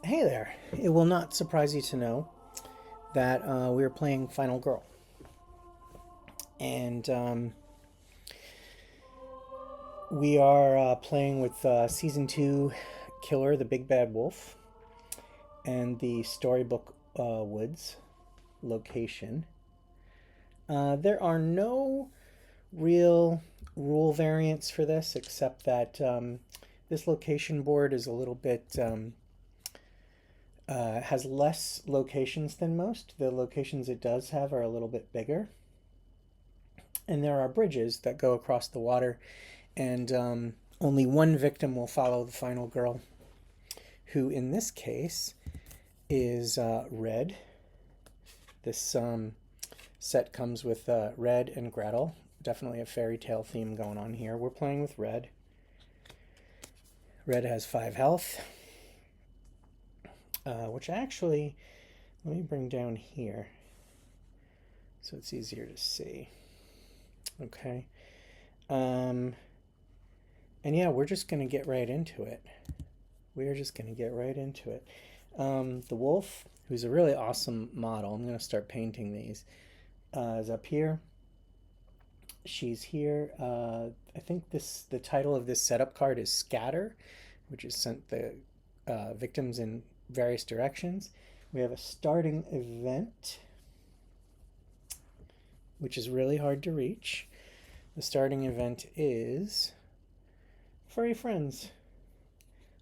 Hey there. It will not surprise you to know that we are playing Final Girl. And we are playing with Season 2 Killer, the Big Bad Wolf, and the Storybook Woods location. There are no real rule variants for this, except that this location board is a little bit has less locations than most. The locations it does have are a little bit bigger. And there are bridges that go across the water, and only one victim will follow the final girl, who in this case is Red. This set comes with Red and Gretel. Definitely a fairy tale theme going on here. We're playing with Red. Red has 5 health, which actually, let me bring down here so it's easier to see. Okay. And yeah, we're just going to get right into it. We're just going to get right into it. The wolf, who's a really awesome model, I'm going to start painting these, is up here. She's here. I think the title of this setup card is Scatter, which is sent the victims in various directions. We have a starting event, which is really hard to reach. The starting event is furry friends.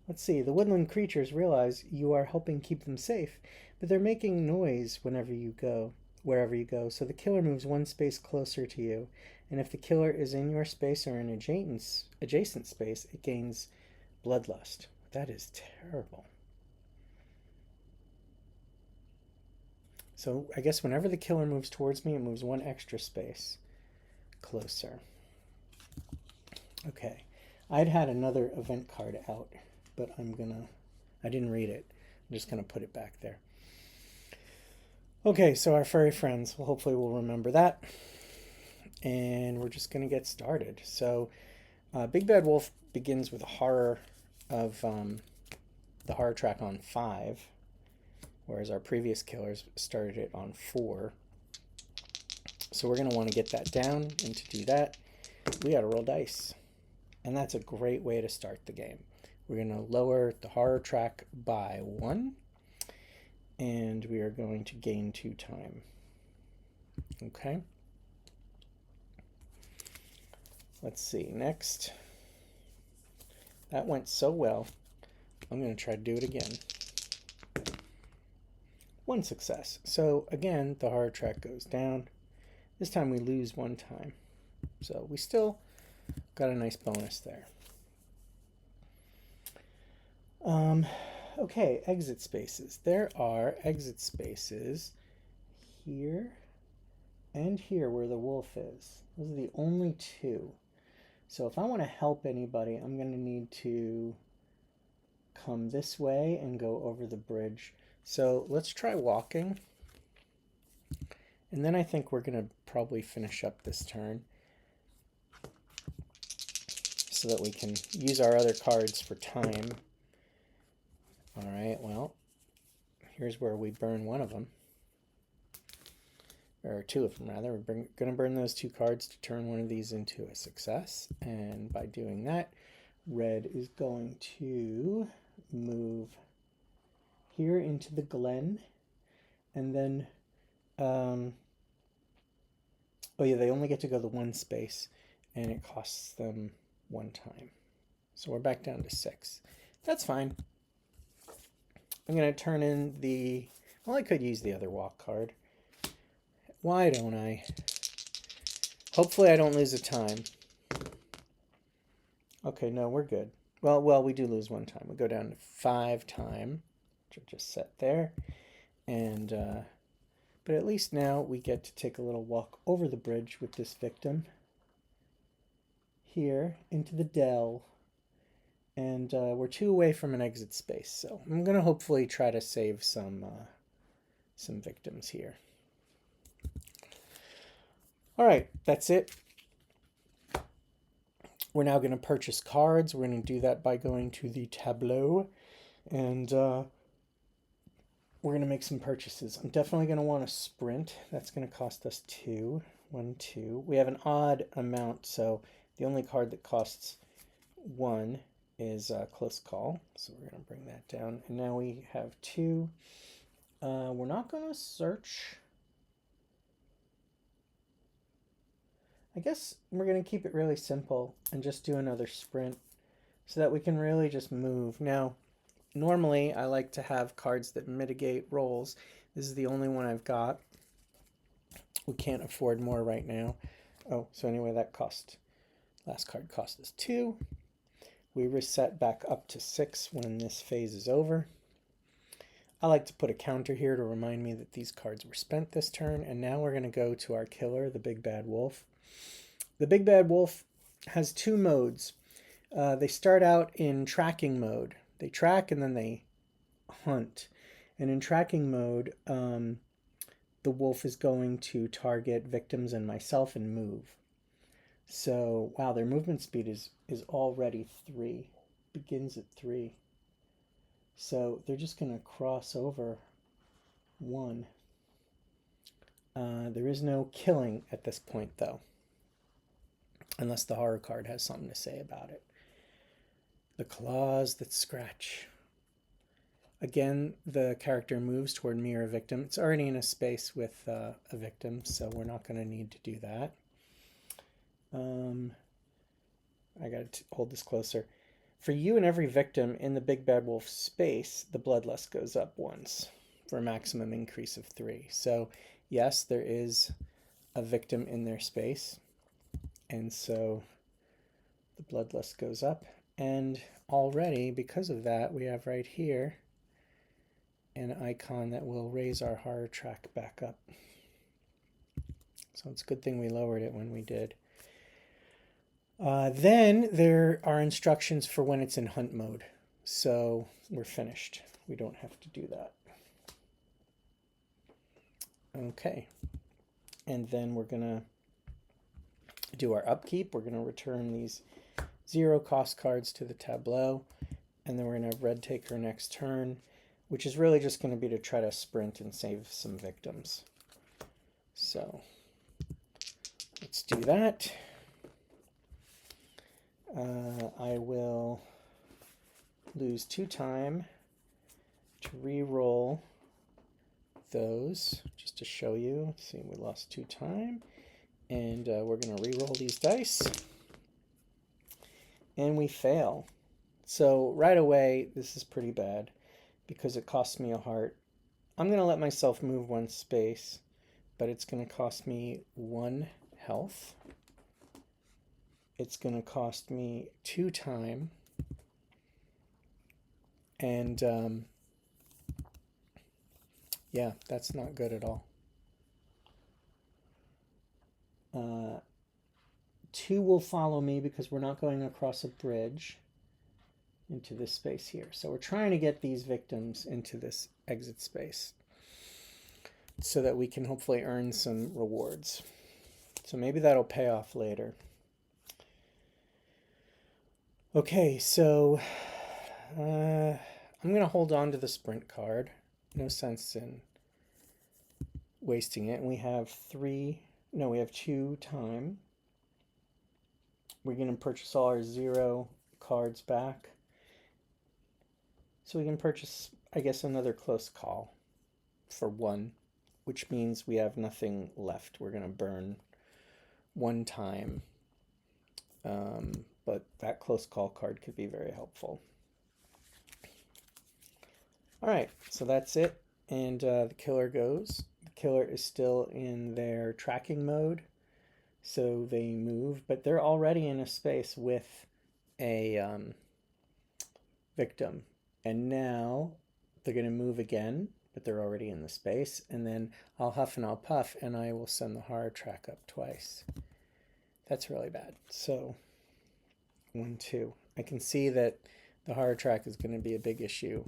Let's see. The woodland creatures realize you are helping keep them safe, but they're making noise wherever you go. So the killer moves one space closer to you, and if the killer is in your space or an adjacent space, it gains bloodlust. That is terrible. So I guess whenever the killer moves towards me, it moves one extra space closer. Okay. I'd had another event card out, but I didn't read it. I'm just gonna put it back there. Okay, so our furry friends, well, hopefully we'll remember that. And we're just gonna get started. So Big Bad Wolf begins with a horror of the horror track on 5, whereas our previous killers started it on 4. So we're gonna want to get that down, and to do that, we gotta roll dice. And that's a great way to start the game. We're going to lower the horror track by 1, and we are going to gain 2 time. Okay. Let's see. Next. That went so well. I'm going to try to do it again. 1 success. So again, the horror track goes down. This time we lose 1 time. So we still got a nice bonus there. Okay, exit spaces. There are exit spaces here and here where the wolf is. Those are the only 2. So if I want to help anybody, I'm going to need to come this way and go over the bridge. So let's try walking. And then I think we're going to probably finish up this turn so that we can use our other cards for time. All right, well, here's where we burn one of them. Or 2 of them, rather. We're going to burn those 2 cards to turn one of these into a success. And by doing that, Red is going to move here into the glen. And then, oh yeah, they only get to go the 1 space, and it costs them 1 time. So we're back down to 6. That's fine. I'm going to turn in the... Well, I could use the other walk card. Why don't I? Hopefully I don't lose a time. Okay, no, we're good. Well, we do lose 1 time. We go down to 5 time, which I just set there. And, but at least now we get to take a little walk over the bridge with this victim. Here, into the dell. And we're 2 away from an exit space. So I'm going to hopefully try to save some victims here. All right, that's it. We're now going to purchase cards. We're going to do that by going to the tableau. And we're going to make some purchases. I'm definitely going to want to sprint. That's going to cost us 2. 1, 2. We have an odd amount, so the only card that costs 1 is close call. So we're going to bring that down. And now we have 2. We're not going to search. I guess we're going to keep it really simple and just do another sprint so that we can really just move. Now, normally I like to have cards that mitigate rolls. This is the only one I've got. We can't afford more right now. Oh, so anyway, that last card cost us 2. We reset back up to 6 when this phase is over. I like to put a counter here to remind me that these cards were spent this turn. And now we're going to go to our killer, the Big Bad Wolf. The Big Bad Wolf has 2 modes. They start out in tracking mode. They track and then they hunt. And in tracking mode, the wolf is going to target victims and myself and move. So, wow, their movement speed is already 3. Begins at 3. So they're just going to cross over 1. There is no killing at this point, though, unless the horror card has something to say about it. The claws that scratch. Again, the character moves toward me or a victim. It's already in a space with a victim, so we're not going to need to do that. I got to hold this closer. For you and every victim in the Big Bad Wolf space, the bloodlust goes up once for a maximum increase of 3. So yes, there is a victim in their space, and so the bloodlust goes up. And already, because of that, we have right here an icon that will raise our horror track back up. So it's a good thing we lowered it when we did. Then there are instructions for when it's in hunt mode. So we're finished. We don't have to do that. Okay. And then we're going to do our upkeep. We're going to return these 0 cost cards to the tableau. And then we're going to have Red Taker next turn, which is really just going to be to try to sprint and save some victims. So let's do that. I will lose 2 time to re-roll those, just to show you. Let's see, we lost 2 time. And we're going to re-roll these dice. And we fail. So right away, this is pretty bad because it costs me a heart. I'm going to let myself move 1 space, but it's going to cost me 1 health. It's going to cost me 2 time. And yeah, that's not good at all. 2 will follow me because we're not going across a bridge into this space here. So we're trying to get these victims into this exit space so that we can hopefully earn some rewards. So maybe that'll pay off later. Okay, so I'm going to hold on to the sprint card. No sense in wasting it. And we have 2 time. We're going to purchase all our 0 cards back. So we can purchase, I guess, another close call for 1, which means we have nothing left. We're going to burn 1 time. But that close call card could be very helpful. All right, so that's it. And the killer goes. The killer is still in their tracking mode. So they move, but they're already in a space with a victim. And now they're going to move again, but they're already in the space. And then I'll huff and I'll puff, and I will send the horror track up twice. That's really bad. So 1, 2. I can see that the horror track is going to be a big issue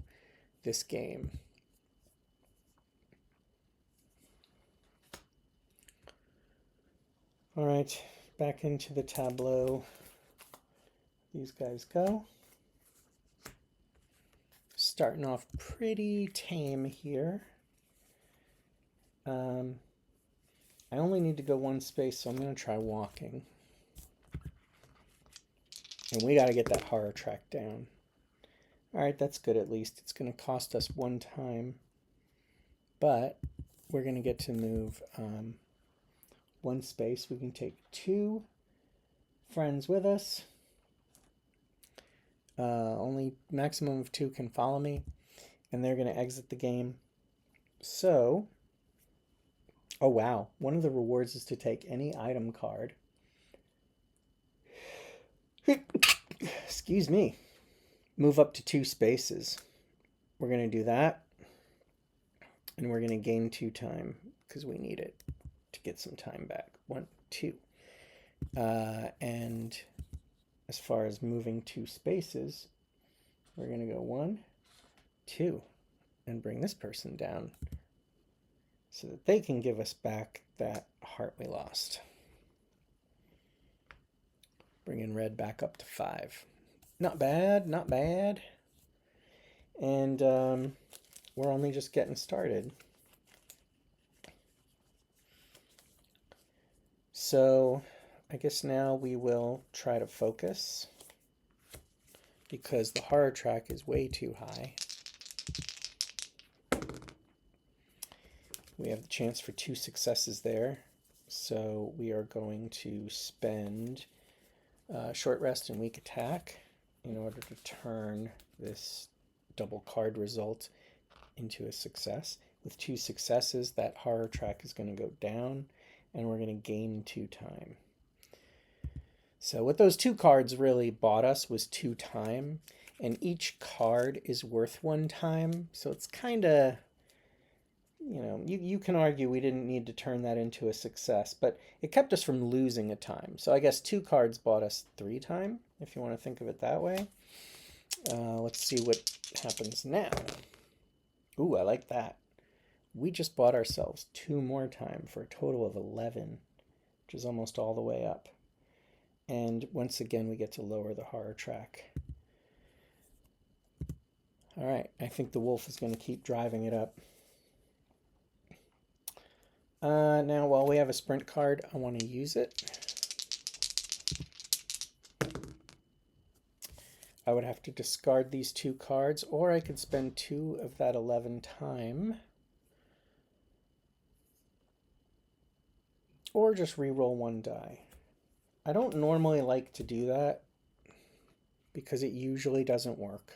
this game. All right, back into the tableau. These guys go. starting off pretty tame here. I only need to go one space, so I'm going to try walking. And we got to get that horror track down. All right, that's good at least. It's going to cost us one time. But we're going to get to move one space. We can take 2 friends with us. Only maximum of 2 can follow me. And they're going to exit the game. So, oh wow. One of the rewards is to take any item card. Excuse me. Move up to 2 spaces. We're going to do that. And we're going to gain 2 time because we need it to get some time back. 1, 2. And as far as moving 2 spaces, we're going to go 1, 2, and bring this person down so that they can give us back that heart we lost. Bringing red back up to 5. Not bad, not bad. And we're only just getting started. So I guess now we will try to focus because the horror track is way too high. We have the chance for 2 successes there. So we are going to spend short rest and weak attack in order to turn this double card result into a success. With 2 successes, that horror track is going to go down, and we're going to gain 2 time. So what those 2 cards really bought us was 2 time, and each card is worth 1 time. So it's kind of, you know, you can argue we didn't need to turn that into a success, but it kept us from losing a time. So I guess 2 cards bought us 3 time, if you want to think of it that way. Let's see what happens now. Ooh, I like that. We just bought ourselves 2 more time for a total of 11, which is almost all the way up. And once again, we get to lower the horror track. All right, I think the wolf is going to keep driving it up. Now, while we have a sprint card, I want to use it. I would have to discard these 2 cards, or I could spend 2 of that 11 time. Or just re-roll 1 die. I don't normally like to do that because it usually doesn't work.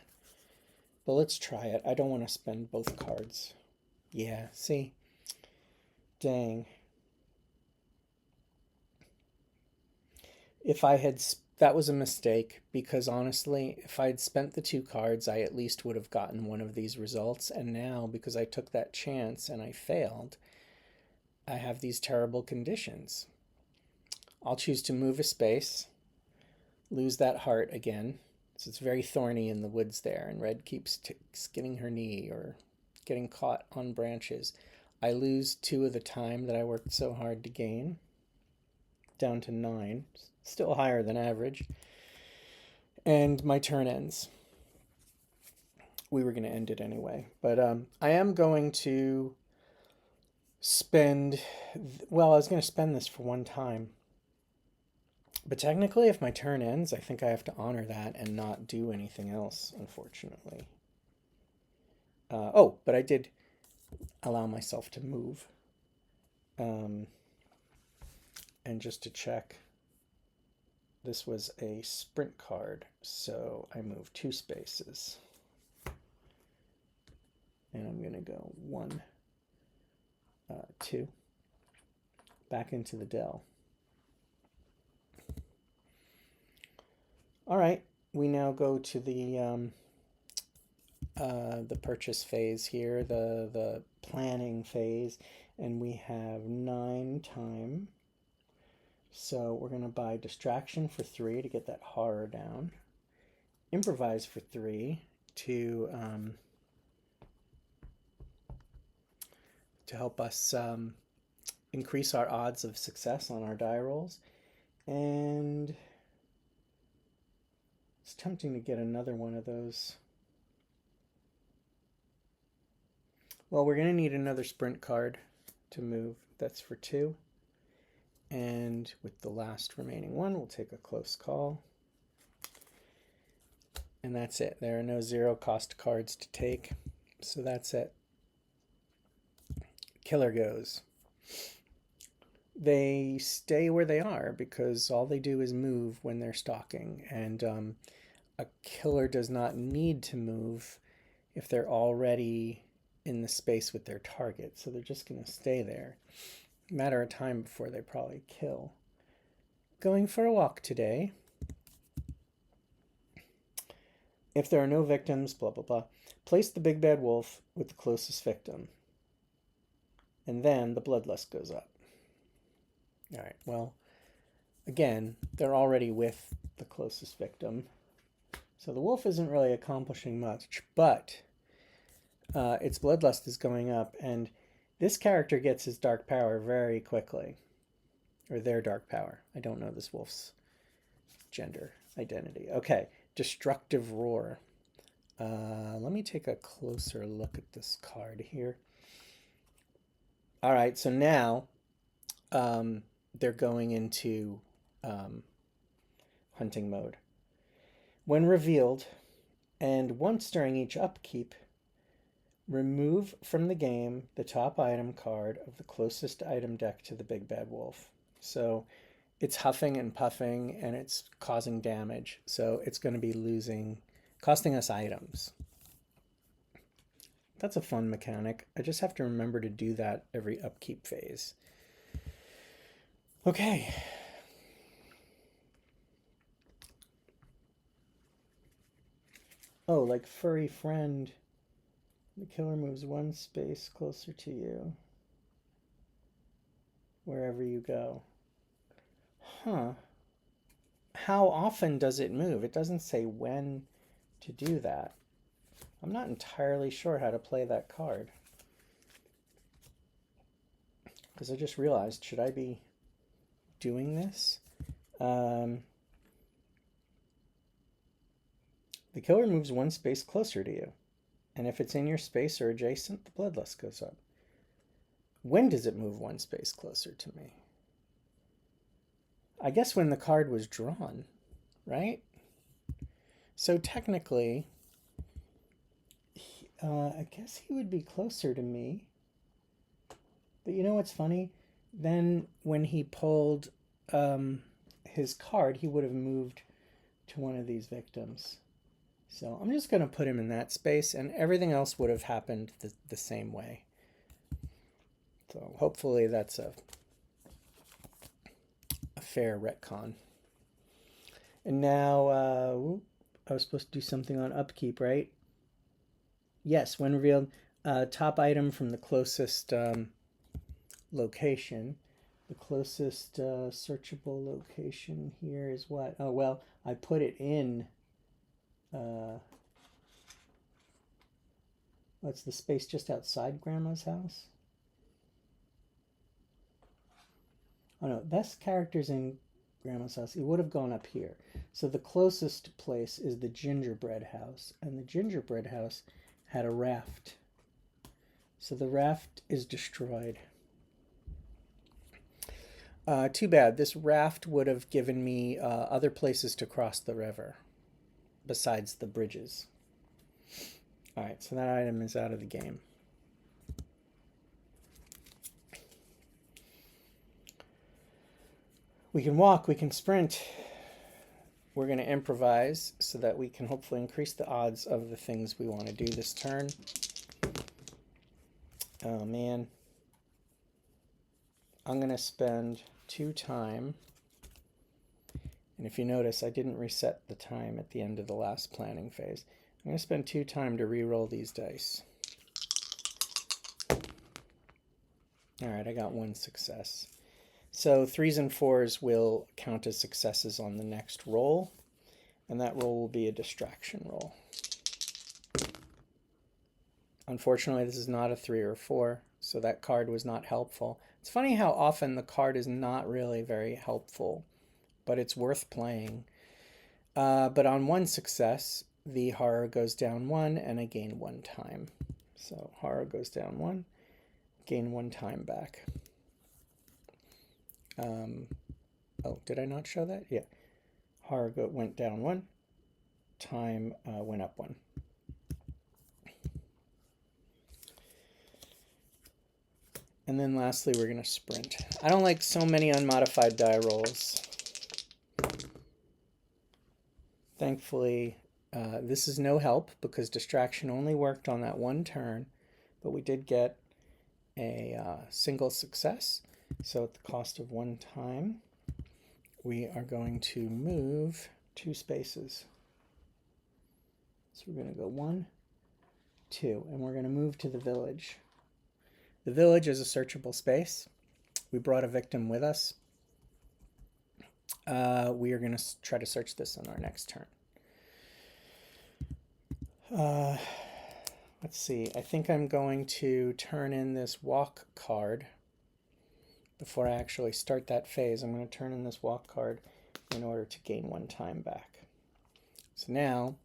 But let's try it. I don't want to spend both cards. Yeah, see? Dang. If I had... That was a mistake because honestly, if I'd spent the 2 cards, I at least would have gotten one of these results. And now, because I took that chance and I failed, I have these terrible conditions. I'll choose to move a space, lose that heart again. So it's very thorny in the woods there, and red keeps skinning her knee or getting caught on branches. I lose 2 of the time that I worked so hard to gain, down to 9. Still higher than average. And my turn ends. We were going to end it anyway. But I am going to spend... Well, I was going to spend this for 1 time. But technically, if my turn ends, I think I have to honor that and not do anything else, unfortunately. Oh, but I did allow myself to move. And just to check... This was a sprint card, so I moved 2 spaces. And I'm going to go 1, 2, back into the dell. All right, we now go to the purchase phase here, the planning phase, and we have 9 time. So we're going to buy distraction for 3 to get that horror down, improvise for 3 to help us increase our odds of success on our die rolls, and it's tempting to get another one of those Well, we're going to need another sprint card to move. That's for 2. And with the last remaining one, we'll take a close call. And that's it. There are no 0 cost cards to take. So that's it. Killer goes. They stay where they are because all they do is move when they're stalking. And a killer does not need to move if they're already in the space with their target. So they're just going to stay there. Matter of time before they probably kill. Going for a walk today. If there are no victims, blah, blah, blah. Place the big bad wolf with the closest victim. And then the bloodlust goes up. All right, well, again, they're already with the closest victim. So the wolf isn't really accomplishing much, but its bloodlust is going up, and this character gets his dark power very quickly. Or their dark power. I don't know this wolf's gender identity. Okay, destructive roar. Let me take a closer look at this card here. All right, so now they're going into hunting mode. When revealed, and once during each upkeep, remove from the game the top item card of the closest item deck to the big bad wolf. So it's huffing and puffing and it's causing damage. So it's going to be costing us items. That's a fun mechanic. I just have to remember to do that every upkeep phase. Okay. Oh, like furry friend. The killer moves 1 space closer to you wherever you go. Huh. How often does it move? It doesn't say when to do that. I'm not entirely sure how to play that card. Because I just realized, should I be doing this? The killer moves 1 space closer to you. And if it's in your space or adjacent, the bloodlust goes up. When does it move 1 space closer to me? I guess when the card was drawn, right? So technically, I guess he would be closer to me. But you know what's funny? Then when he pulled his card, he would have moved to one of these victims. So I'm just going to put him in that space, and everything else would have happened the same way. So hopefully that's a fair retcon. And now, I was supposed to do something on upkeep, right? Yes, when revealed, top item from the closest location. The closest searchable location here is what? Oh, well, I put it in... what's the space just outside Grandma's house? Oh no, best characters in Grandma's house. It would have gone up here. So the closest place is the gingerbread house. And the gingerbread house had a raft. So the raft is destroyed. Too bad. This raft would have given me other places to cross the river besides the bridges. All right, so that item is out of the game. We can walk, we can sprint. We're going to improvise so that we can hopefully increase the odds of the things we want to do this turn. Oh man. I'm going to spend 2 time. And if you notice, I didn't reset the time at the end of the last planning phase. I'm going to spend 2 time to re-roll these dice. All right, I got 1 success. So 3s and 4s will count as successes on the next roll, and that roll will be a distraction roll. Unfortunately, this is not a 3 or 4, so that card was not helpful. It's funny how often the card is not really very helpful, but it's worth playing. But on 1 success, the horror goes down 1, and I gain 1 time. So horror goes down 1, gain 1 time back. Oh, did I not show that? Yeah. Horror went down 1, time went up 1. And then lastly, we're going to sprint. I don't like so many unmodified die rolls. Thankfully, this is no help because distraction only worked on that 1 turn, but we did get a single success. So at the cost of 1 time, we are going to move 2 spaces. So we're going to go 1, 2, and we're going to move to the village. The village is a searchable space. We brought a victim with us. We are going to try to search this on our next turn. Let's see. I think I'm going to turn in this walk card before I actually start that phase. I'm going to turn in this walk card in order to gain 1 time back. So now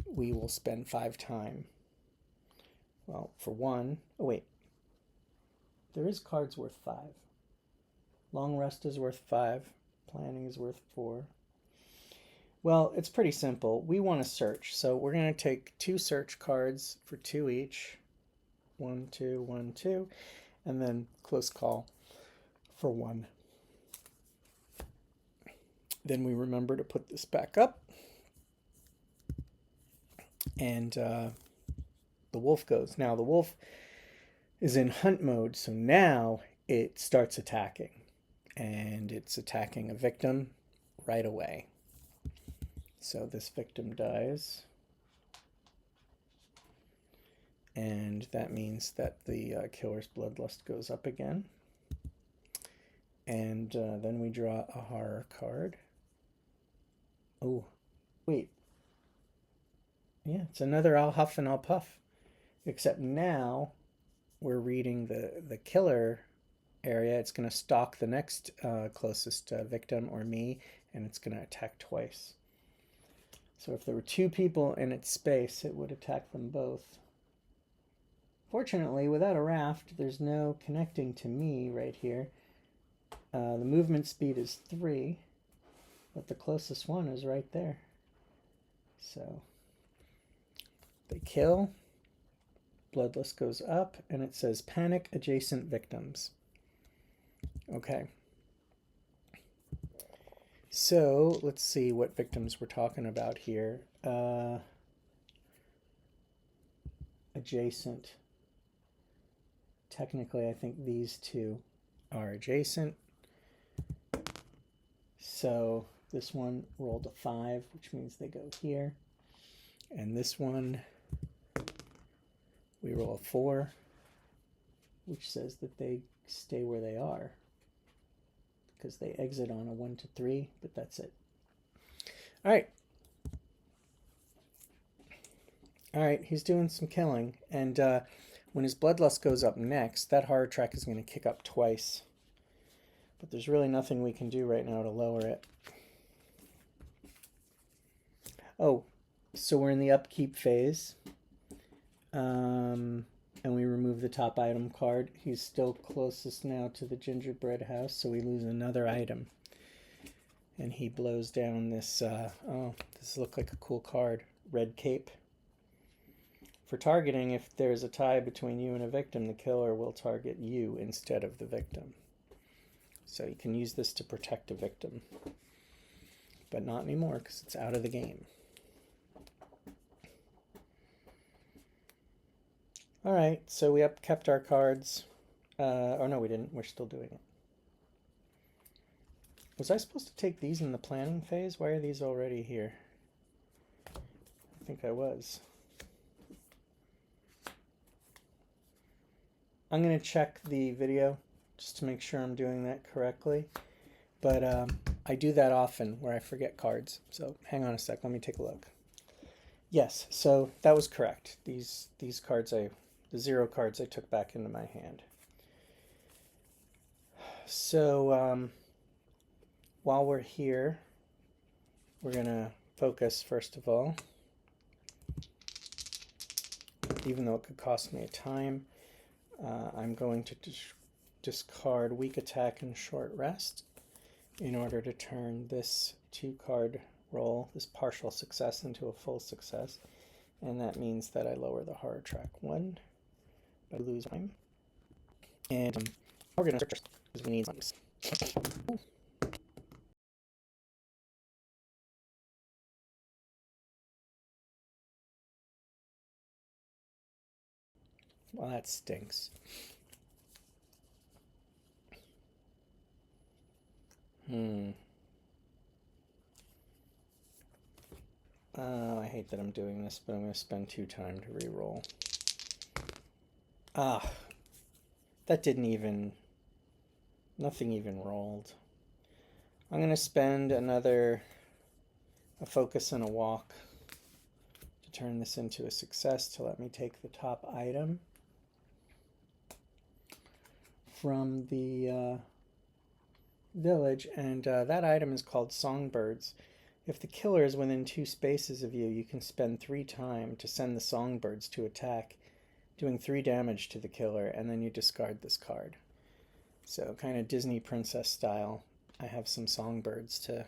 we will spend 5 time. Well, for 1, oh wait, there is cards worth 5. Long rest is worth 5. Planning is worth 4. Well, it's pretty simple. We want to search, so we're going to take 2 search cards for 2 each. 1, 2, 1, 2, and then close call for 1. Then we remember to put this back up, and the wolf goes. Now the wolf is in hunt mode, so now it starts attacking, and it's attacking a victim right away. So this victim dies, and that means that the killer's bloodlust goes up again. And then we draw a horror card. Oh, wait. Yeah, it's another I'll huff and I'll puff, except now we're reading the killer area. It's going to stalk the next closest victim or me, and it's going to attack twice. So if there were 2 people in its space, it would attack them both. Fortunately, without a raft, there's no connecting to me right here. The movement speed is 3, but the closest one is right there. So they kill, bloodlust goes up, and it says panic adjacent victims. Okay. So let's see what victims we're talking about here. Adjacent. Technically, I think these 2 are adjacent. So this one rolled a 5, which means they go here. And this one, we roll a 4, which says that they stay where they are, because they exit on a 1 to 3, but that's it. All right. All right, he's doing some killing. And when his bloodlust goes up next, that horror track is going to kick up twice. But there's really nothing we can do right now to lower it. Oh, so we're in the upkeep phase. And we remove the top item card. He's still closest now to the gingerbread house, so we lose another item. And he blows down this, oh, this looks like a cool card, Red Cape. For targeting, if there's a tie between you and a victim, the killer will target you instead of the victim. So you can use this to protect a victim. But not anymore, because it's out of the game. All right, so we kept our cards. Oh, no, we didn't. We're still doing it. Was I supposed to take these in the planning phase? Why are these already here? I think I was. I'm going to check the video just to make sure I'm doing that correctly. But I do that often where I forget cards. So hang on a sec. Let me take a look. Yes, so that was correct. These cards, the 0 cards I took back into my hand. So while we're here, we're going to focus, first of all, even though it could cost me a time. I'm going to discard weak attack and short rest in order to turn this 2-card roll, this partial success, into a full success. And that means that I lower the horror track 1, but I lose time. And we're going to search because we need some. Well, that stinks. I hate that I'm doing this, but I'm going to spend 2 time to re-roll. That didn't even... Nothing even rolled. I'm going to spend a focus and a walk to turn this into a success to let me take the top item from the village, and that item is called Songbirds. If the killer is within 2 spaces of you, you can spend 3 time to send the songbirds to attack, doing 3 damage to the killer, and then you discard this card. So kind of Disney princess style. I have some songbirds to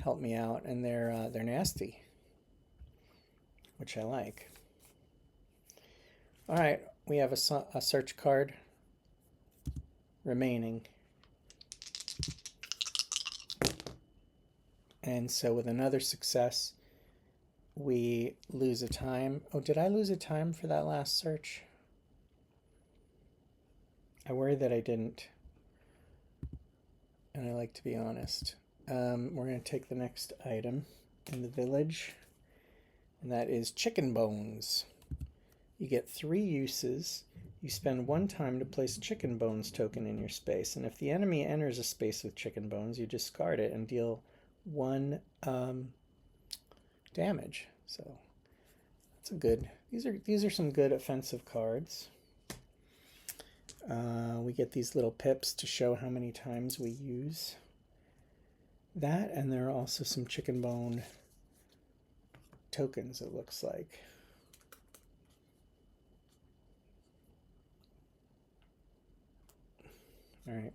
help me out, and they're nasty, which I like. All right, we have a search card remaining. And so with another success, we lose a time. Oh, did I lose a time for that last search? I worry that I didn't. And I like to be honest. We're going to take the next item in the village, and that is chicken bones. You get 3 uses. You spend 1 time to place a chicken bones token in your space, and if the enemy enters a space with chicken bones, you discard it and deal 1 damage. So that's a good. These are some good offensive cards. We get these little pips to show how many times we use that, and there are also some chicken bone tokens, it looks like. All right.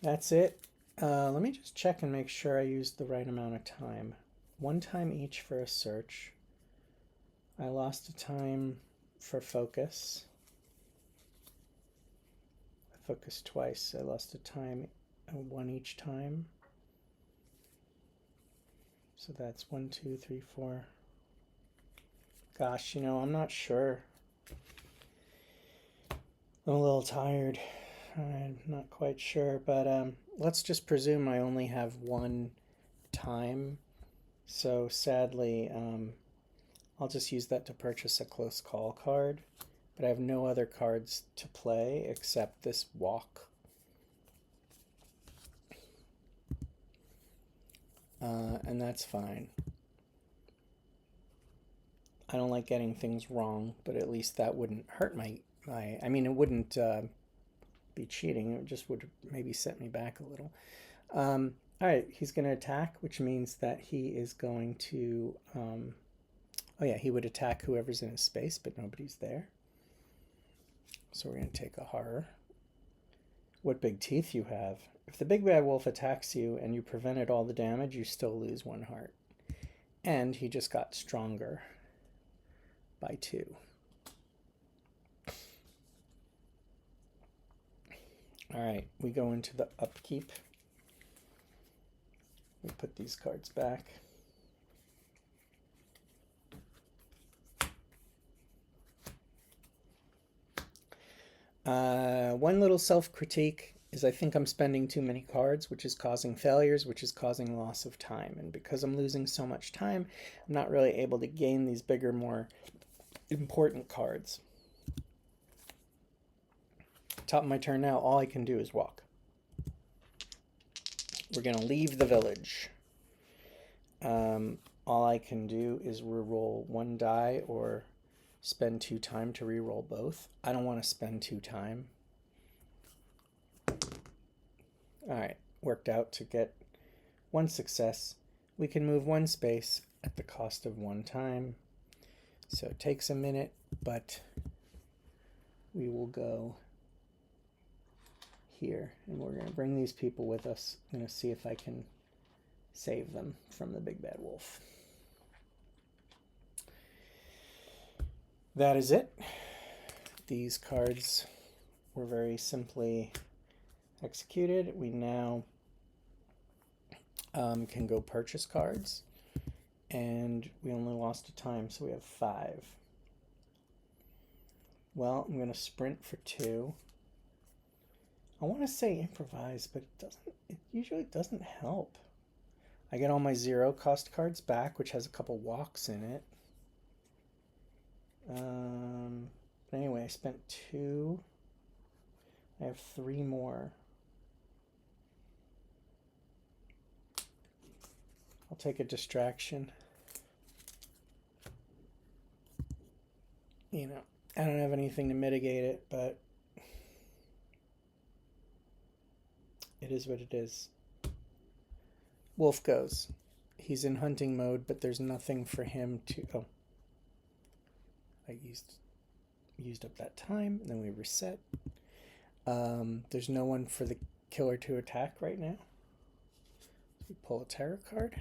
That's it. Let me just check and make sure I used the right amount of time. 1 time each for a search. I lost a time for focus. I focused twice. I lost a time, 1 each time. So that's 1, 2, 3, 4. Gosh, I'm not sure. I'm a little tired. I'm not quite sure, but let's just presume I only have 1 time. So sadly, I'll just use that to purchase a close call card, but I have no other cards to play except this walk. And that's fine. I don't like getting things wrong, but at least that wouldn't hurt I mean, it wouldn't be cheating. It just would maybe set me back a little. All right, he's going to attack, which means that he is going to... oh yeah, he would attack whoever's in his space, but nobody's there. So we're going to take a horror. What big teeth you have. If the big bad wolf attacks you and you prevented all the damage, you still lose 1 heart. And he just got stronger by 2. All right, we go into the upkeep. We put these cards back. One little self-critique is I think I'm spending too many cards, which is causing failures, which is causing loss of time. And because I'm losing so much time, I'm not really able to gain these bigger, more important cards. Top of my turn now, all I can do is walk. We're going to leave the village. All I can do is reroll 1 die or spend 2 time to reroll both. I don't want to spend 2 time. All right, worked out to get 1 success. We can move 1 space at the cost of 1 time. So it takes a minute, but we will go here, and we're going to bring these people with us. I'm going to see if I can save them from the big bad wolf. That is it. These cards were very simply executed. We now can go purchase cards, and we only lost a time, so we have 5. Well, I'm going to sprint for 2. I want to say improvise, but it usually doesn't help. I get all my 0 cost cards back, which has a couple walks in it. But anyway, I spent 2. I have 3 more. I'll take a distraction. You know, I don't have anything to mitigate it, but it is what it is. Wolf goes. He's in hunting mode, but there's nothing for him to... Oh. I used up that time, and then we reset. There's no one for the killer to attack right now. So we pull a terror card.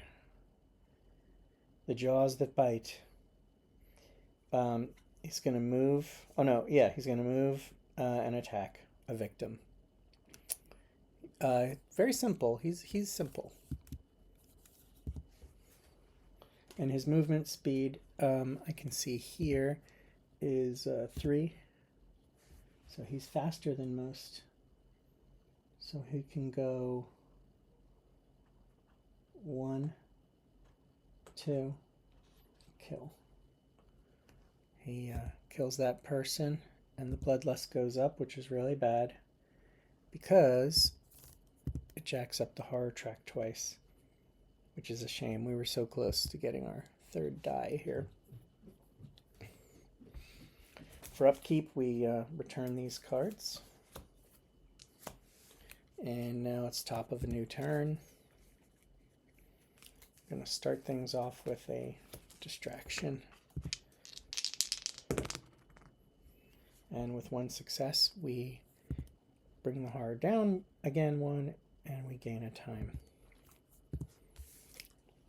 The Jaws That Bite. He's going to move. Oh, no. Yeah, he's going to move and attack a victim. Very simple. He's simple. And his movement speed, I can see here, is 3. So he's faster than most. So he can go 1, 2, kill. He kills that person, and the bloodlust goes up, which is really bad because it jacks up the horror track twice, which is a shame. We were so close to getting our 3rd die here. For upkeep, we return these cards. And now it's top of a new turn. I'm going to start things off with a distraction. And with 1 success, we bring the horror down again 1, and we gain a time.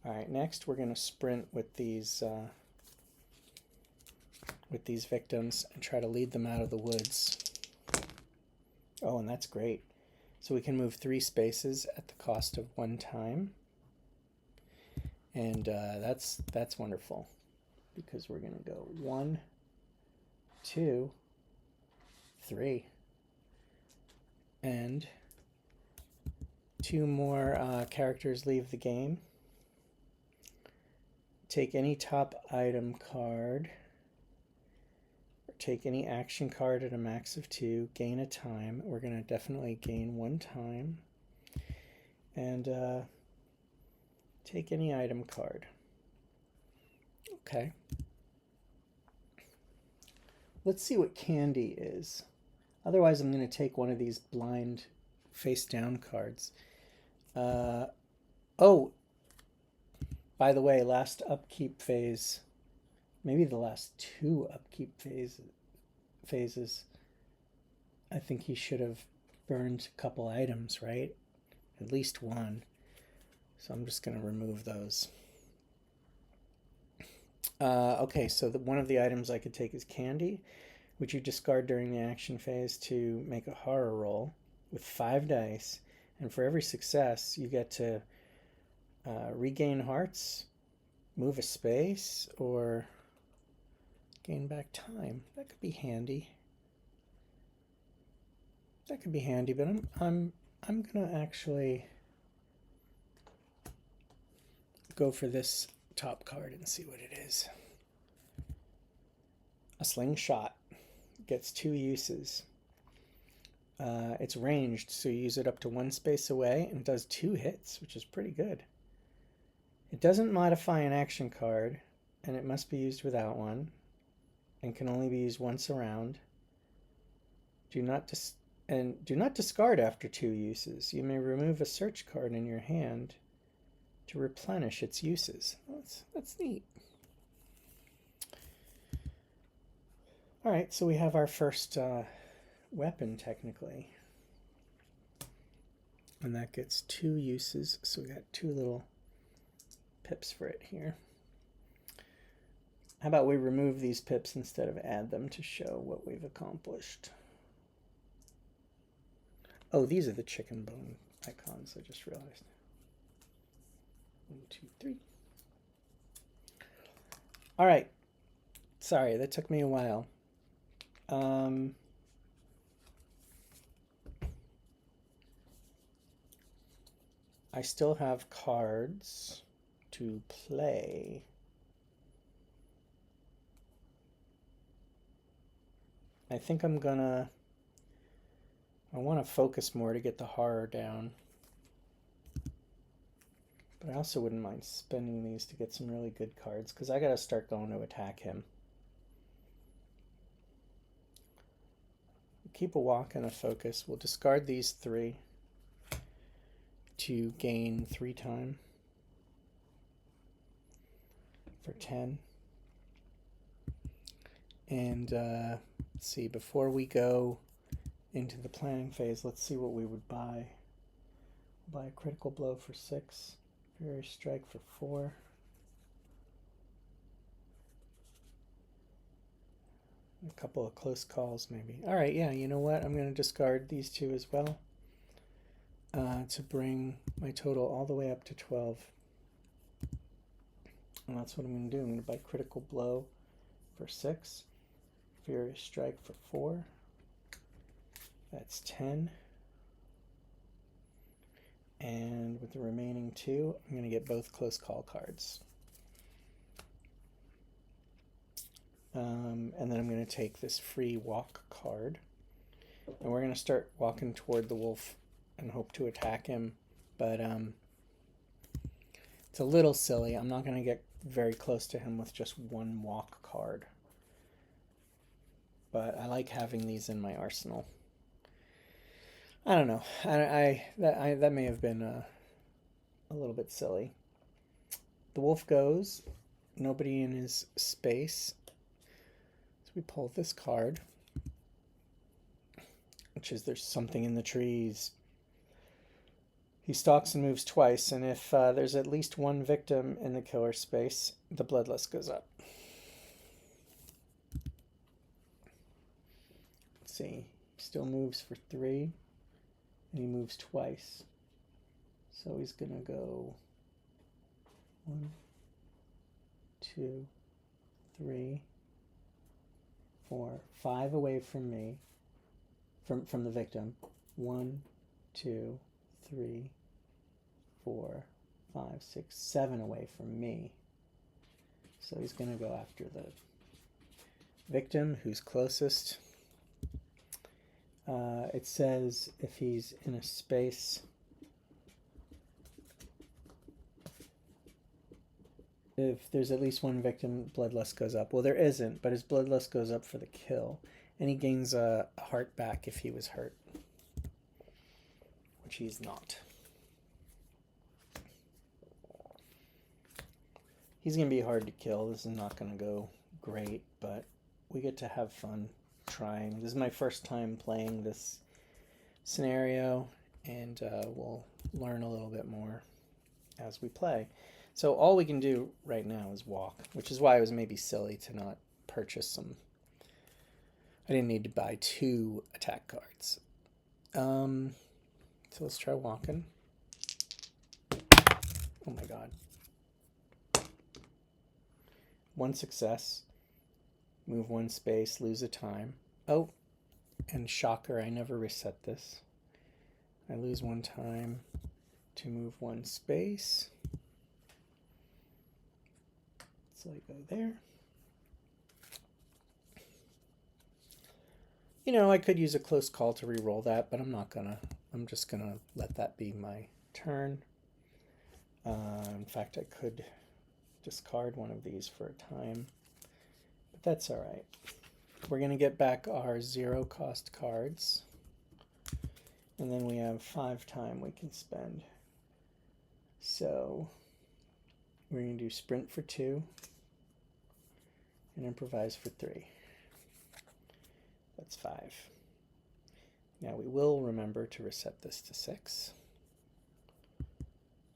All right, next we're going to sprint with these victims and try to lead them out of the woods. Oh, and that's great. So we can move 3 spaces at the cost of 1 time. And that's wonderful, because we're going to go 1, 2, 3. And 2 more characters leave the game. Take any top item card. Take any action card at a max of 2, gain a time. We're going to definitely gain 1 time. And take any item card. Okay. Let's see what candy is. Otherwise, I'm going to take one of these blind face down cards. Oh, by the way, last upkeep phase... Maybe the last 2 upkeep phases, I think he should have burned a couple items, right? At least 1. So I'm just going to remove those. Okay, so one of the items I could take is candy, which you discard during the action phase to make a horror roll with 5 dice. And for every success, you get to regain hearts, move a space, or... gain back time. That could be handy. That could be handy, but I'm gonna actually go for this top card and see what it is. A slingshot gets 2 uses. It's ranged, so you use it up to 1 space away, and it does 2 hits, which is pretty good. It doesn't modify an action card, and it must be used without one, and can only be used once around. Do not discard after 2 uses. You may remove a search card in your hand to replenish its uses. Well, that's neat. All right, so we have our first weapon technically. And that gets 2 uses, so we got 2 little pips for it here. How about we remove these pips instead of add them to show what we've accomplished? Oh, these are the chicken bone icons, I just realized. 1, 2, 3. All right. Sorry, that took me a while. I still have cards to play. I think I want to focus more to get the horror down. But I also wouldn't mind spending these to get some really good cards, because I got to start going to attack him. Keep a walk and a focus. We'll discard these 3 to gain 3 time for 10. And let's see, before we go into the planning phase, let's see what we would buy. Buy a critical blow for 6, furious strike for 4. A couple of close calls maybe. All right, yeah, you know what? I'm going to discard these 2 as well to bring my total all the way up to 12. And that's what I'm going to do. I'm going to buy critical blow for 6, furious strike for 4. That's 10. And with the remaining 2, I'm going to get both close call cards. And then I'm going to take this free walk card. And we're going to start walking toward the wolf and hope to attack him. But it's a little silly. I'm not going to get very close to him with just 1 walk card. But I like having these in my arsenal. I don't know. That may have been a little bit silly. The wolf goes. Nobody in his space. So we pull this card, which is there's something in the trees. He stalks and moves twice, and if there's at least 1 victim in the killer space, the bloodlust goes up. Let's see. He still moves for 3. And he moves twice. So he's going to go 1, 2, 3, 4, 5 away from me, from the victim. 1, 2, 3, 4, 5, 6, 7 away from me. So he's going to go after the victim who's closest. It says if he's in a space, if there's at least 1 victim, bloodlust goes up. Well, there isn't, but his bloodlust goes up for the kill. And he gains a heart back if he was hurt, which he's not. He's going to be hard to kill. This is not going to go great, but we get to have fun trying. This is my first time playing this scenario, and we'll learn a little bit more as we play. So all we can do right now is walk, which is why it was maybe silly to not purchase some. I didn't need to buy 2 attack cards. So let's try walking. Oh my god. 1 success. Move 1 space, lose a time. Oh, and shocker, I never reset this. I lose 1 time to move 1 space. So I go there. You know, I could use a close call to re-roll that, but I'm not gonna. I'm just gonna let that be my turn. In fact, I could discard 1 of these for a time. That's all right. We're going to get back our 0 cost cards. And then we have 5 time we can spend. So We're going to do sprint for 2 and improvise for 3. That's 5. Now we will remember to reset this to 6.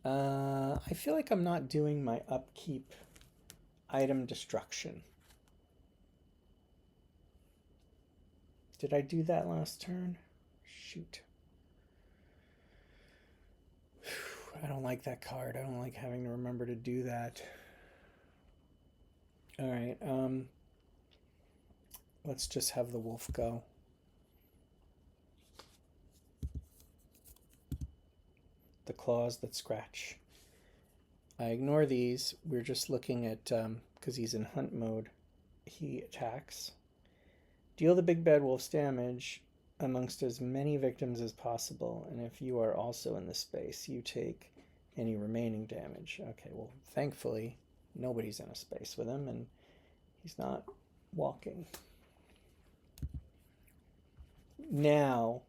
I feel like I'm not doing my upkeep item destruction. Did I do that last turn? Shoot. I don't like that card. I don't like having to remember to do that. All right. Let's just have the wolf go. The claws that scratch. I ignore these. We're just looking at, because he's in hunt mode, he attacks. Deal the big bad wolf's damage amongst as many victims as possible, and if you are also in the space, you take any remaining damage. Okay, well, thankfully, nobody's in a space with him, and he's not walking. Now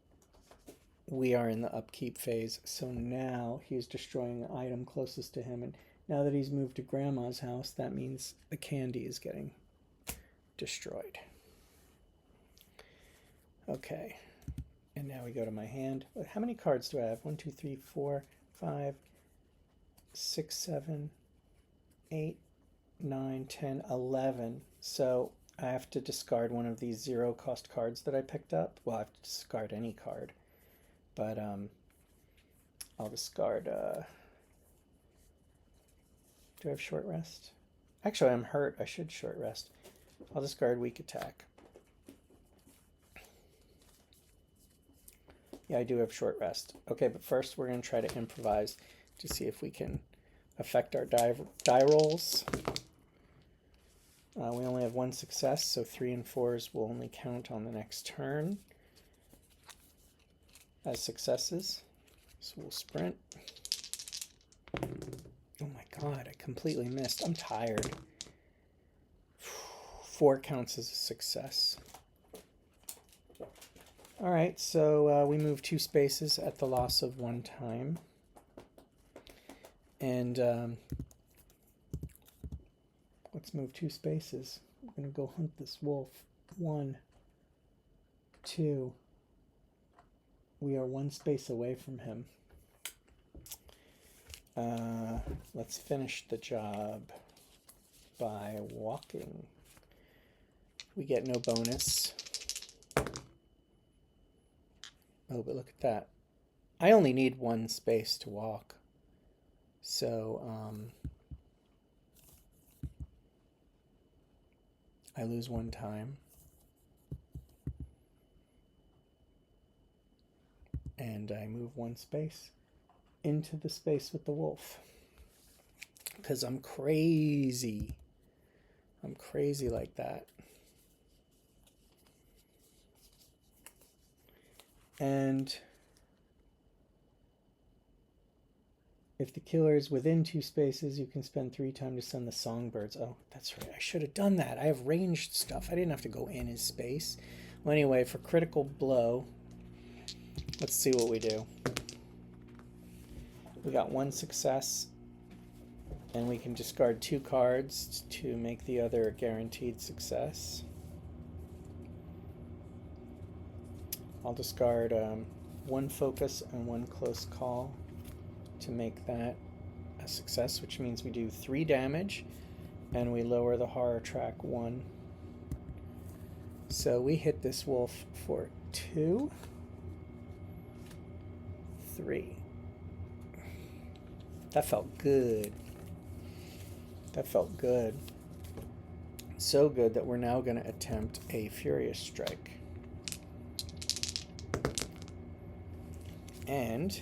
we are in the upkeep phase, so now he's destroying the item closest to him, and now that he's moved to Grandma's house, that means the candy is getting destroyed. Okay, and now we go to my hand. How many cards do I have? 1, 2, 3, 4, 5, 6, 7, 8, 9, 10, 11. So I have to discard one of these 0 cost cards that I picked up. Well, I have to discard any card, but I'll discard. Do I have short rest? Actually, I'm hurt. I should short rest. I'll discard weak attack. Yeah, I do have short rest. Okay, but first we're going to try to improvise to see if we can affect our die rolls. We only have 1 success, so 3 and 4s will only count on the next turn as successes. So we'll sprint. Oh my god, I completely missed. I'm tired. 4 counts as a success. All right, so we move 2 spaces at the loss of 1 time. And let's move 2 spaces. We're going to go hunt this wolf. 1, 2. We are 1 space away from him. Let's finish the job by walking. We get no bonus. Oh, but look at that. I only need 1 space to walk. So, I lose 1 time. And I move 1 space into the space with the wolf. Because I'm crazy. I'm crazy like that. And if the killer is within 2 spaces, you can spend 3 time to send the songbirds. Oh, that's right. I should have done that. I have ranged stuff. I didn't have to go in his space. Well, anyway, for critical blow, let's see what we do. We got 1 success, and we can discard 2 cards to make the other a guaranteed success. I'll discard 1 focus and 1 close call to make that a success, which means we do 3 damage and we lower the horror track 1. So we hit this wolf for 2, 3. That felt good. That felt good. So good that we're now going to attempt a Furious Strike. And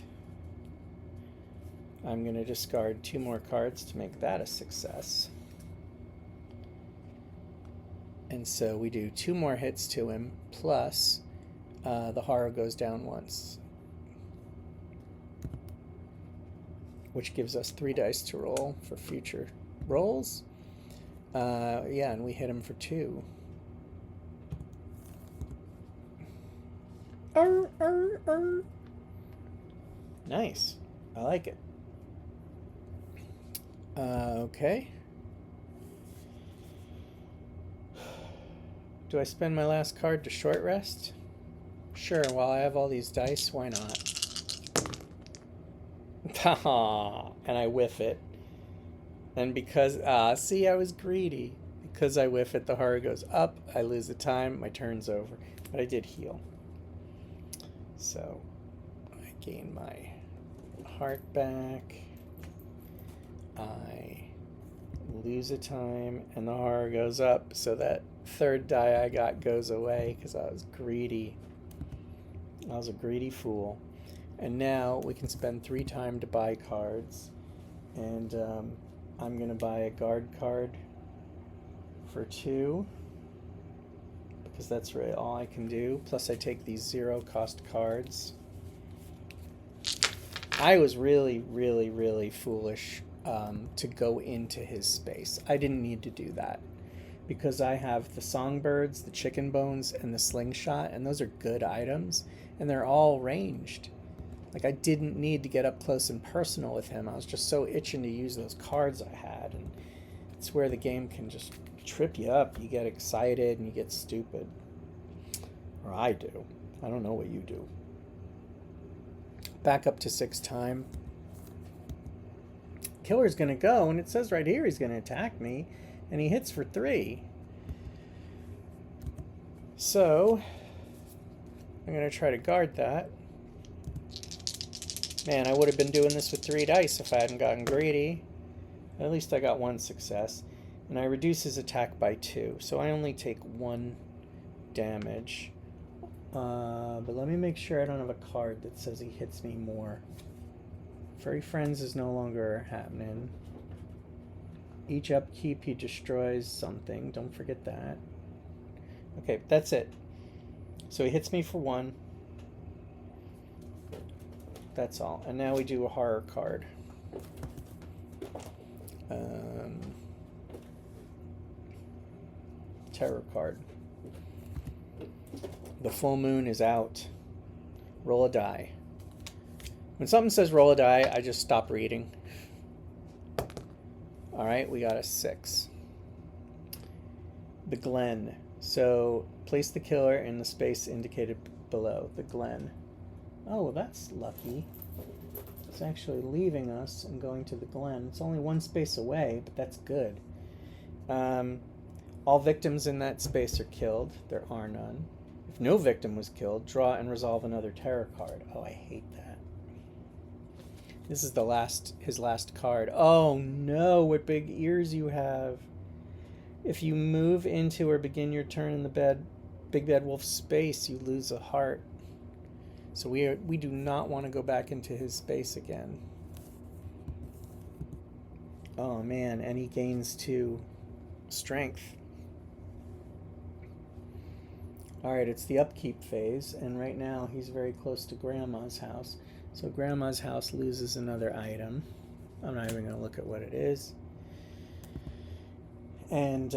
I'm going to discard 2 more cards to make that a success. And so we do 2 more hits to him, plus the horror goes down once, which gives us 3 dice to roll for future rolls. Yeah, and we hit him for 2. Nice. I like it. Okay. Do I spend my last card to short rest? Sure, while I have all these dice, why not? And I whiff it. And because, see, I was greedy. Because I whiff it, the horror goes up. I lose the time. My turn's over. But I did heal. So I gain my heart back. I lose a time. And the horror goes up. So that third die I got goes away because I was greedy. I was a greedy fool. And now we can spend 3 time to buy cards. And I'm going to buy a guard card for 2. Because that's really all I can do. Plus I take these 0 cost cards. I was really, really, really foolish to go into his space. I didn't need to do that. Because I have the songbirds, the chicken bones, and the slingshot. And those are good items. And they're all ranged. Like, I didn't need to get up close and personal with him. I was just so itching to use those cards I had. And it's where the game can just trip you up. You get excited and you get stupid. Or I do. I don't know what you do. Back up to 6 time. Killer's going to go, and it says right here he's going to attack me. And he hits for 3. So, I'm going to try to guard that. Man, I would have been doing this with 3 dice if I hadn't gotten greedy. At least I got 1 success. And I reduce his attack by 2. So I only take 1 damage. But let me make sure I don't have a card that says he hits me more. Furry Friends is no longer happening. Each upkeep he destroys something. Don't forget that. Okay, that's it. So he hits me for 1. That's all. And now we do a horror card. Terror card. The full moon is out. Roll a die. When something says roll a die, I just stop reading. Alright, we got a 6. The Glen. So, place the killer in the space indicated below. The Glen. Oh, well, that's lucky. It's actually leaving us and going to the Glen. It's only 1 space away, but that's good. All victims in that space are killed. There are none. If no victim was killed, draw and resolve another terror card. Oh, I hate that. This is his last card. Oh no, what big ears you have. If you move into or begin your turn in the BigBadWolf space, you lose a heart. So we do not want to go back into his space again. Oh man, and he gains 2 strength. Alright, it's the upkeep phase, and right now he's very close to Grandma's house. So Grandma's house loses another item. I'm not even going to look at what it is. And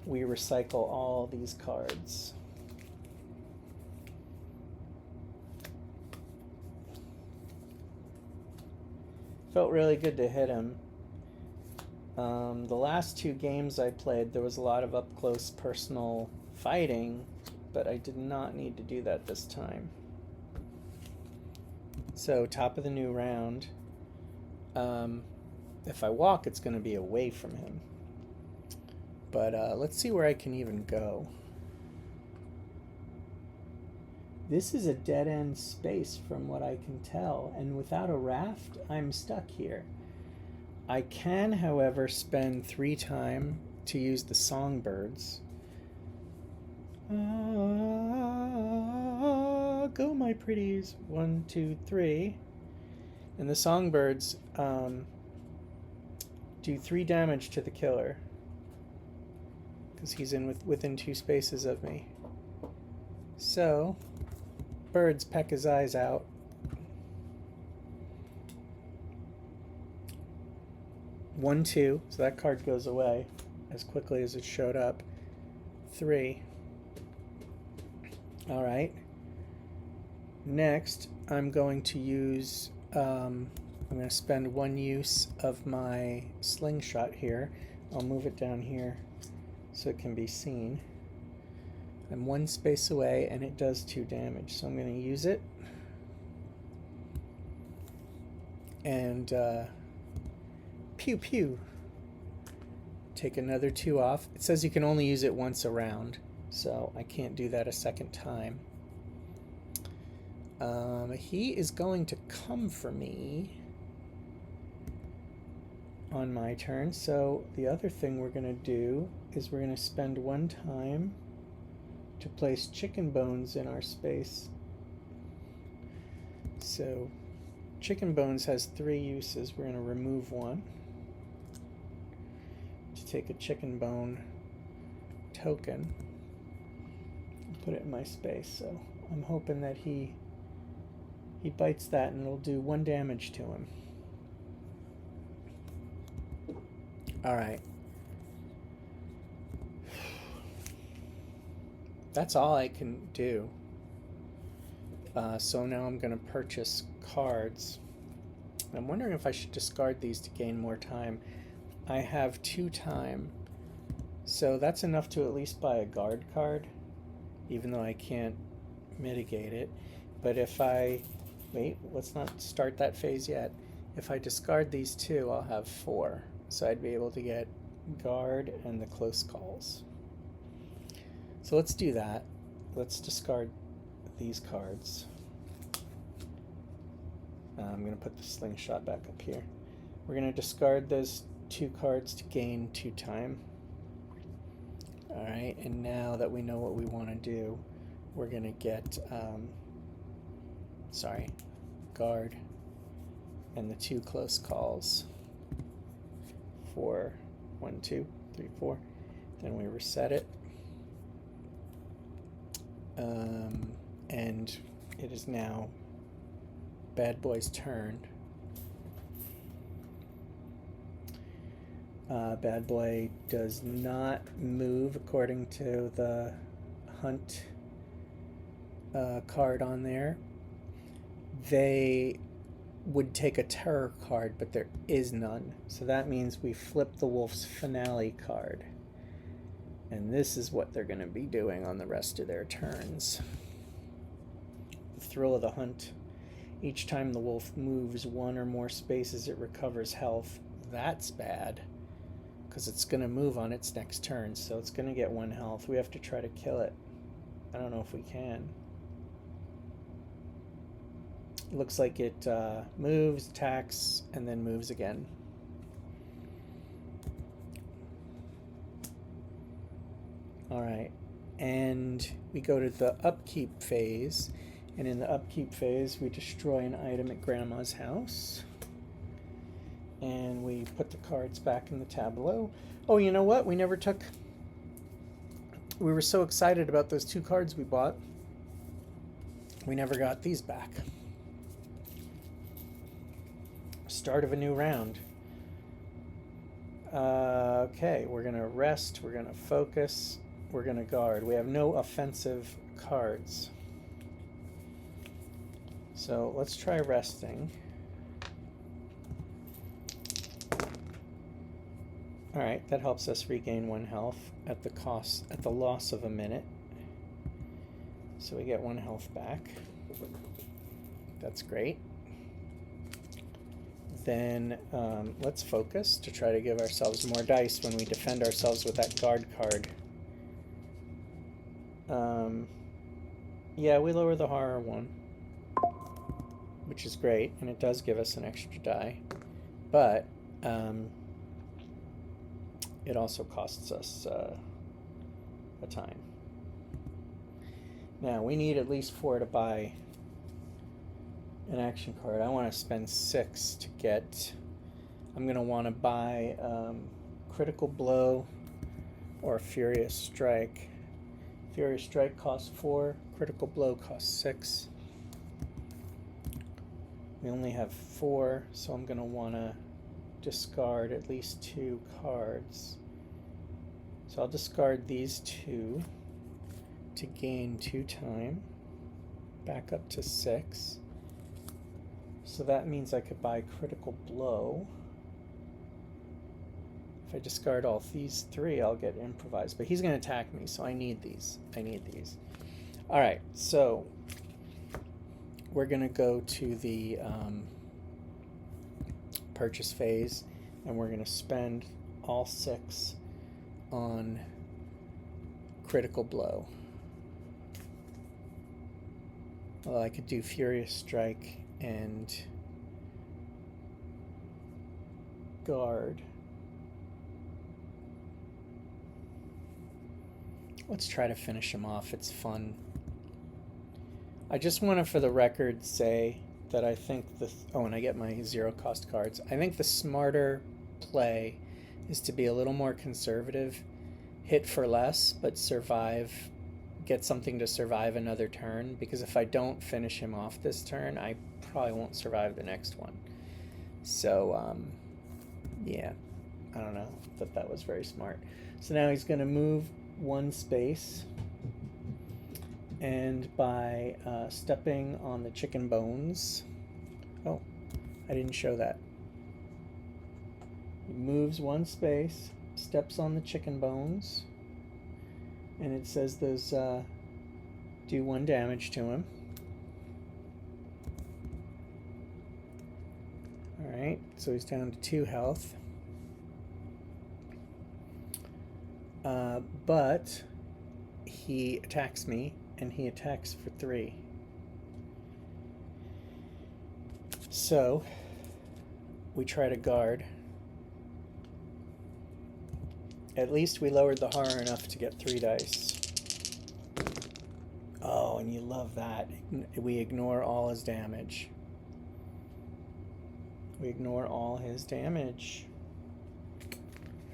we recycle all these cards. Felt really good to hit him. The last 2 games I played, there was a lot of up-close personal fighting, but I did not need to do that this time. So, top of the new round. If I walk, it's going to be away from him. But let's see where I can even go. This is a dead-end space from what I can tell, and without a raft, I'm stuck here. I can, however, spend 3 time to use the songbirds. Go, my pretties. 1, 2, 3. And the songbirds do 3 damage to the killer. Because he's within 2 spaces of me. So, birds peck his eyes out. One, 2. So that card goes away as quickly as it showed up. 3. Alright. Next, I'm going to use I'm going to spend 1 use of my slingshot here. I'll move it down here so it can be seen. I'm 1 space away and it does 2 damage, so I'm going to use it. And pew pew. Take another 2 off. It says you can only use it once a round, so I can't do that a second time. He is going to come for me on my turn, so the other thing we're going to do is we're going to spend 1 time to place chicken bones in our space. So chicken bones has 3 uses. We're going to remove 1 to take a chicken bone token and put it in my space. So I'm hoping that he bites that and it'll do 1 damage to him. All right. That's all I can do. So now I'm going to purchase cards. I'm wondering if I should discard these to gain more time. I have 2 time, so that's enough to at least buy a guard card, even though I can't mitigate it. But if I... Wait, let's not start that phase yet. If I discard these 2, I'll have 4. So I'd be able to get guard and the close calls. So let's do that. Let's discard these cards. I'm going to put the slingshot back up here. We're going to discard those 2 cards to gain 2 time. Alright, and now that we know what we want to do, we're going to get, guard and the 2 close calls for 1, 2, 3, 4. Then we reset it. And it is now Bad Boy's turn. Bad Boy does not move according to the hunt card on there. They would take a terror card, but there is none. So that means we flip the wolf's finale card. And this is what they're going to be doing on the rest of their turns. The thrill of the hunt. Each time the wolf moves 1 or more spaces, it recovers health. That's bad, because it's going to move on its next turn, so it's going to get 1 health. We have to try to kill it. I don't know if we can. It looks like it moves, attacks, and then moves again. Alright, and we go to the upkeep phase, and in the upkeep phase we destroy an item at Grandma's house. And we put the cards back in the tableau. Oh, you know what? We never took... We were so excited about those 2 cards we bought. We never got these back. Start of a new round. Okay, we're going to rest. We're going to focus. We're going to guard. We have no offensive cards. So let's try resting. Alright, that helps us regain 1 health at the loss of a minute. So we get 1 health back. That's great. Then let's focus to try to give ourselves more dice when we defend ourselves with that guard card. Yeah, we lower the horror 1, which is great, and it does give us an extra die. But it also costs us a time. Now, we need at least 4 to buy an action card. I want to spend 6 to get... I'm going to want to buy Critical Blow or Furious Strike. Furious Strike costs 4. Critical Blow costs 6. We only have 4, so I'm going to want to discard at least 2 cards. So I'll discard these 2 to gain 2 time. Back up to 6. So that means I could buy critical blow. If I discard all these three, I'll get improvised. But he's going to attack me, so I need these. All right, so we're going to go to the purchase phase, and we're going to spend all 6 on critical blow. Well, I could do Furious Strike and guard. Let's try to finish him off. It's fun. I just want to, for the record, say that I think and I get my 0-cost cards. I think the smarter play is to be a little more conservative. Hit for less, but get something to survive another turn, because if I don't finish him off this turn, I probably won't survive the next one. So, yeah, I don't know that that was very smart. So now he's going to move 1 space, and by stepping on the chicken bones, oh, I didn't show that. He moves 1 space, steps on the chicken bones, and it says those do 1 damage to him. Alright, so he's down to 2 health. But he attacks me, and he attacks for 3. So we try to guard. At least we lowered the horror enough to get 3 dice. Oh, and you love that. We ignore all his damage. We ignore all his damage.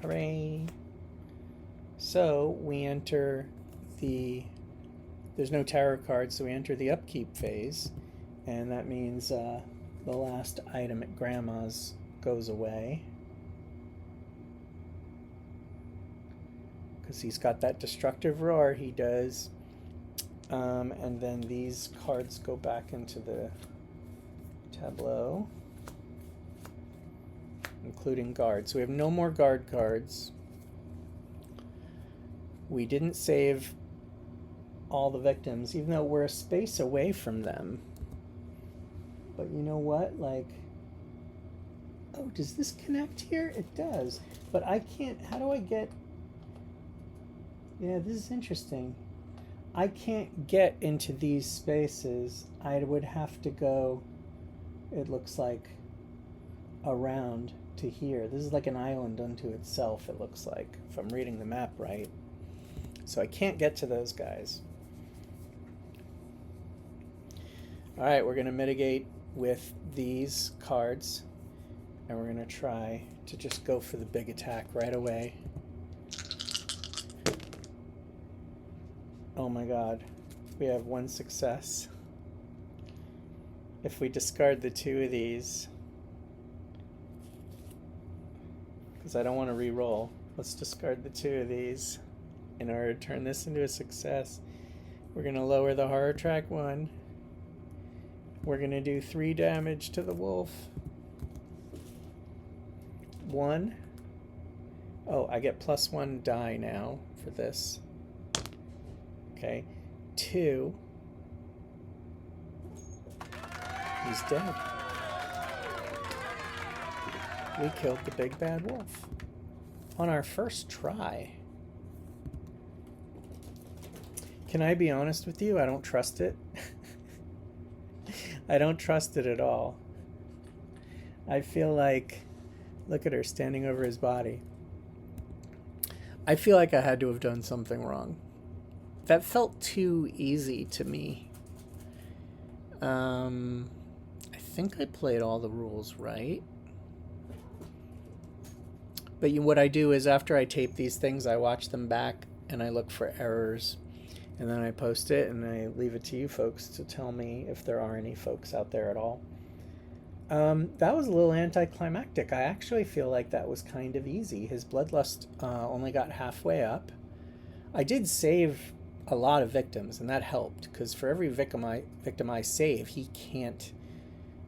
Hooray! So we enter there's no tarot card, so we enter the upkeep phase, and that means the last item at Grandma's goes away. Because he's got that destructive roar, he does. And then these cards go back into the tableau, including guard. So we have no more guard cards. We didn't save all the victims, even though we're a space away from them. But you know what? Like, oh, does this connect here? It does. But I can't, how do I get, yeah, this is interesting. I can't get into these spaces. I would have to go, it looks like, around to here. This is like an island unto itself, it looks like, if I'm reading the map right. So I can't get to those guys. All right, we're going to mitigate with these cards, and we're going to try to just go for the big attack right away. Oh my god, we have 1 success. If we discard the 2 of these, because I don't want to re-roll, let's discard the 2 of these in order to turn this into a success. We're going to lower the horror track 1. We're going to do 3 damage to the wolf. 1. Oh, I get +1 die now for this. Okay. 2. He's dead. We killed the big bad wolf on our first try. Can I be honest with you? I don't trust it. I don't trust it at all. I feel like, look at her standing over his body. I feel like I had to have done something wrong. That felt too easy to me. I think I played all the rules right. But what I do is after I tape these things, I watch them back and I look for errors. And then I post it and I leave it to you folks to tell me if there are any folks out there at all. That was a little anticlimactic. I actually feel like that was kind of easy. His bloodlust only got halfway up. I did save a lot of victims, and that helped, because for every victim I save, he can't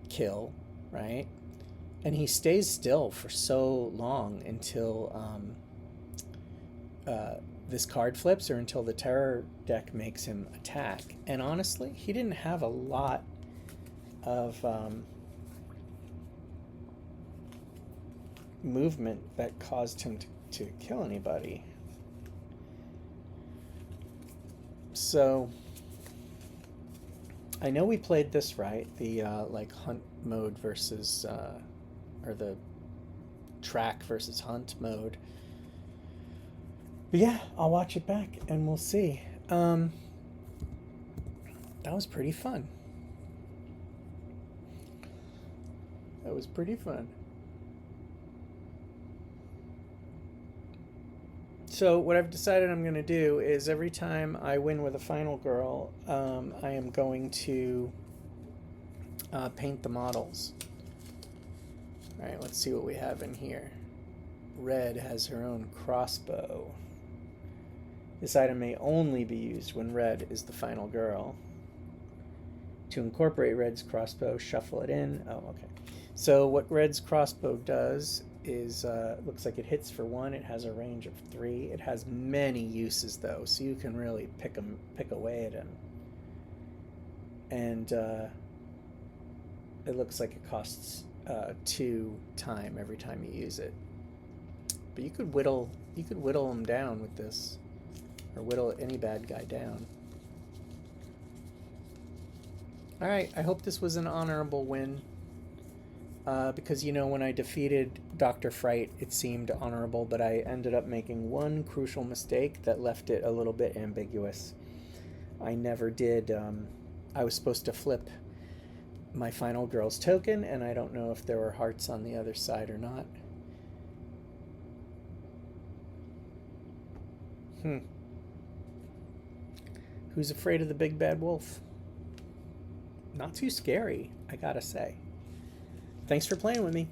kill. right? And he stays still for so long until this card flips or until the terror deck makes him attack. And honestly, he didn't have a lot of movement that caused him to kill anybody. So I know we played this right, the like hunt mode versus or the track versus hunt mode. But yeah, I'll watch it back and we'll see. That was pretty fun. That was pretty fun. So what I've decided I'm going to do is every time I win with a final girl, I am going to paint the models. All right, let's see what we have in here. Red has her own crossbow. This item may only be used when Red is the final girl. To incorporate Red's crossbow, shuffle it in. Oh, okay. So what Red's crossbow does is, looks like it hits for 1. It has a range of 3. It has many uses, though, so you can really pick away at him. And it looks like it costs 2 time every time you use it. But you could whittle him down with this, or whittle any bad guy down. All right, I hope this was an honorable win. Because, you know, when I defeated Dr. Fright, it seemed honorable, but I ended up making one crucial mistake that left it a little bit ambiguous. I never did. I was supposed to flip my final girl's token, and I don't know if there were hearts on the other side or not. Who's afraid of the big bad wolf? Not too scary, I gotta say. Thanks for playing with me.